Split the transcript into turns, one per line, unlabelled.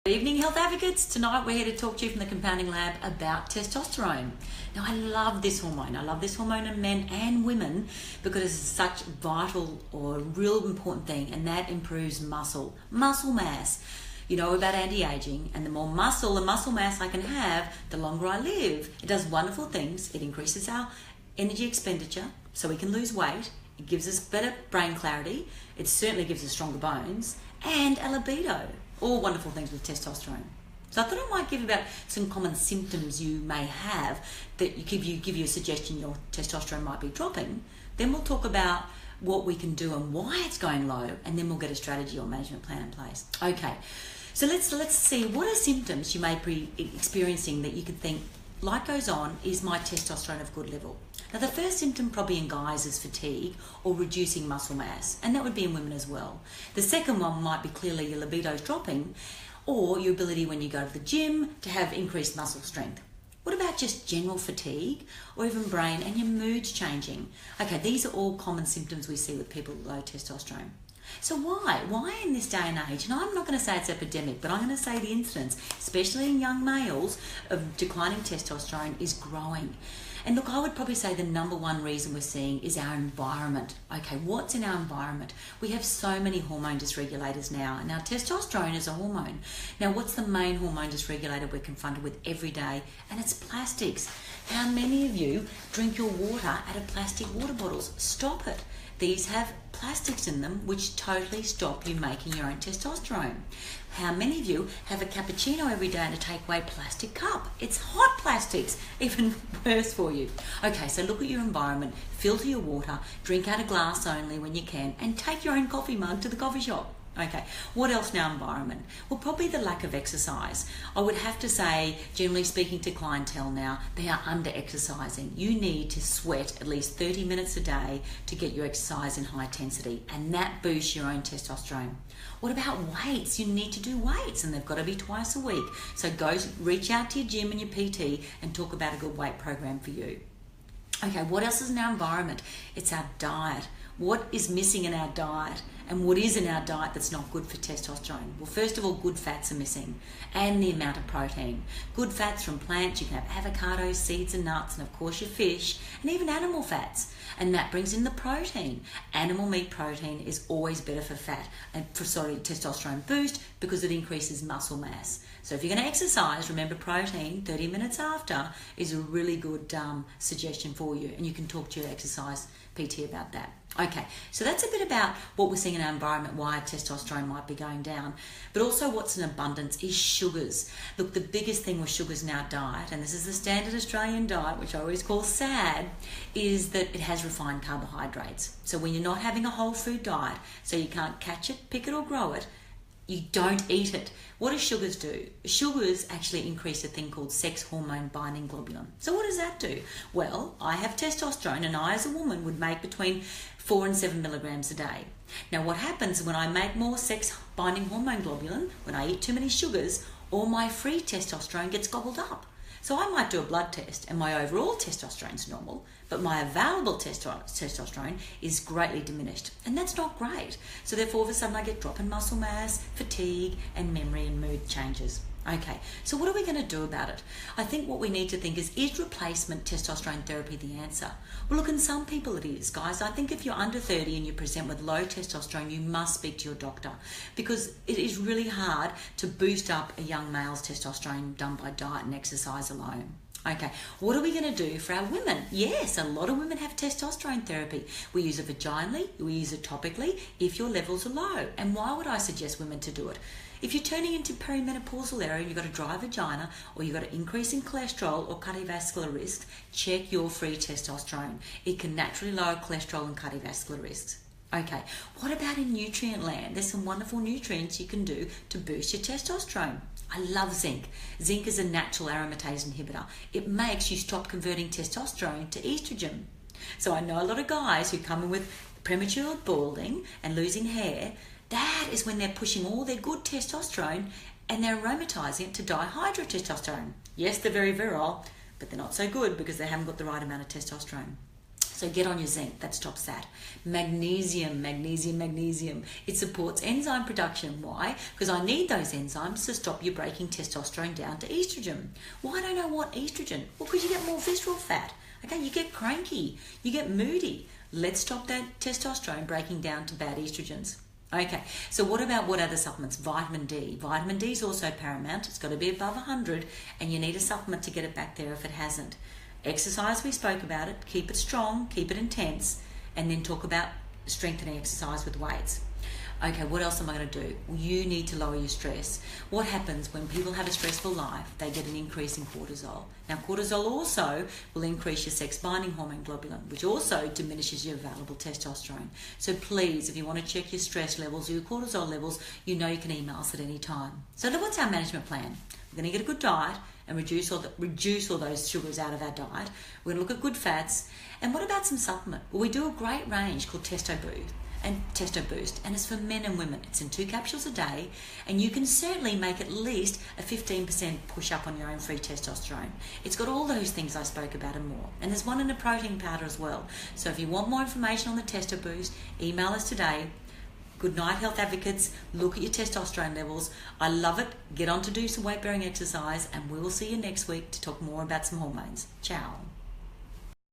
Good evening, health advocates. Tonight we're here to talk to you from the Compounding Lab about testosterone. Now, I love this hormone. I love this hormone in men and women because it's such vital or real important thing, and that improves muscle mass. You know about anti-aging, and the more muscle and muscle mass I can have, the longer I live. It does wonderful things. It increases our energy expenditure so we can lose weight. It gives us better brain clarity. It certainly gives us stronger bones and a libido. All wonderful things with testosterone. So I thought I might give you about some common symptoms you may have that give you a suggestion your testosterone might be dropping. Then we'll talk about what we can do and why it's going low, and then we'll get a strategy or management plan in place. Okay, so let's see what are symptoms you may be experiencing that you could think, life goes on, is my testosterone of good level? Now, the first symptom probably in guys is fatigue or reducing muscle mass, and that would be in women as well. The second one might be clearly your libido's dropping, or your ability when you go to the gym to have increased muscle strength. What about just general fatigue or even brain and your mood's changing? Okay, these are all common symptoms we see with people with low testosterone. So why? Why in this day and age? And I'm not going to say it's epidemic, but I'm going to say the incidence, especially in young males, of declining testosterone is growing. And look, I would probably say the number one reason we're seeing is our environment. Okay, what's in our environment? We have so many hormone dysregulators now, and our testosterone is a hormone. Now, what's the main hormone dysregulator we're confronted with every day? And it's plastics. How many of you drink your water out of plastic water bottles? Stop it. These have plastics in them which totally stop you making your own testosterone. How many of you have a cappuccino every day in a takeaway plastic cup? It's hot plastics, even worse for you. Okay, so look at your environment, filter your water, drink out of glass only when you can, and take your own coffee mug to the coffee shop. Okay, what else in our environment? Well, probably the lack of exercise. I would have to say, generally speaking to clientele now, they are under-exercising. You need to sweat at least 30 minutes a day to get your exercise in high intensity, and that boosts your own testosterone. What about weights? You need to do weights, and they've got to be twice a week. So go reach out to your gym and your PT and talk about a good weight program for you. Okay, what else is in our environment? It's our diet. What is missing in our diet? And what is in our diet that's not good for testosterone? Well, first of all, good fats are missing, and the amount of protein. Good fats from plants, you can have avocados, seeds and nuts, and of course your fish, and even animal fats. And that brings in the protein. Animal meat protein is always better for testosterone boost because it increases muscle mass. So if you're going to exercise, remember protein 30 minutes after is a really good suggestion for you, and you can talk to your exercise PT about that. Okay, so that's a bit about what we're seeing in our environment, why testosterone might be going down. But also what's in abundance is sugars. Look, the biggest thing with sugars in our diet, and this is the standard Australian diet, which I always call SAD, is that it has refined carbohydrates. So when you're not having a whole food diet, so you can't catch it, pick it or grow it, you don't eat it. What do sugars do? Sugars actually increase a thing called sex hormone binding globulin. So what does that do? Well, I have testosterone, and I as a woman would make between 4 and 7 milligrams a day. Now what happens when I make more sex binding hormone globulin, when I eat too many sugars, all my free testosterone gets gobbled up. So I might do a blood test and my overall testosterone is normal, but my available testosterone is greatly diminished, and that's not great. So therefore, all of a sudden I get drop in muscle mass, fatigue, and memory and mood changes. Okay, so what are we going to do about it? I think what we need to think is replacement testosterone therapy the answer? Well, look, in some people it is, guys. I think if you're under 30 and you present with low testosterone, you must speak to your doctor, because it is really hard to boost up a young male's testosterone done by diet and exercise alone. Okay, what are we going to do for our women? Yes, a lot of women have testosterone therapy. We use it vaginally, we use it topically if your levels are low. And why would I suggest women to do it? If you're turning into perimenopausal era and you've got a dry vagina, or you've got an increase in cholesterol or cardiovascular risk, check your free testosterone. It can naturally lower cholesterol and cardiovascular risks. Okay, what about in nutrient land? There's some wonderful nutrients you can do to boost your testosterone. I love zinc. Zinc is a natural aromatase inhibitor. It makes you stop converting testosterone to estrogen. So I know a lot of guys who come in with premature balding and losing hair. That is when they're pushing all their good testosterone and they're aromatizing it to dihydrotestosterone. Yes, they're very virile, but they're not so good because they haven't got the right amount of testosterone. So get on your zinc, that stops that. Magnesium, magnesium, magnesium. It supports enzyme production. Why? Because I need those enzymes to stop you breaking testosterone down to estrogen. Why don't I want estrogen? Well, because you get more visceral fat. Okay, you get cranky, you get moody. Let's stop that testosterone breaking down to bad estrogens. Okay, so what other supplements? Vitamin D. Vitamin D is also paramount. It's got to be above 100, and you need a supplement to get it back there if it hasn't. Exercise, we spoke about it. Keep it strong, keep it intense, and then talk about strengthening exercise with weights. Okay, what else am I going to do? Well, you need to lower your stress. What happens when people have a stressful life? They get an increase in cortisol. Now, cortisol also will increase your sex-binding hormone globulin, which also diminishes your available testosterone. So please, if you want to check your stress levels or your cortisol levels, you know you can email us at any time. So what's our management plan? We're going to get a good diet and reduce all those sugars out of our diet. We're going to look at good fats. And what about some supplement? Well, we do a great range called Testo Boost, and it's for men and women. It's in 2 capsules a day, and you can certainly make at least a 15% push up on your own free testosterone. It's got all those things I spoke about and more. And there's one in a protein powder as well. So if you want more information on the Testo Boost, email us today. Good night, health advocates. Look at your testosterone levels. I love it. Get on to do some weight-bearing exercise, and we will see you next week to talk more about some hormones. Ciao.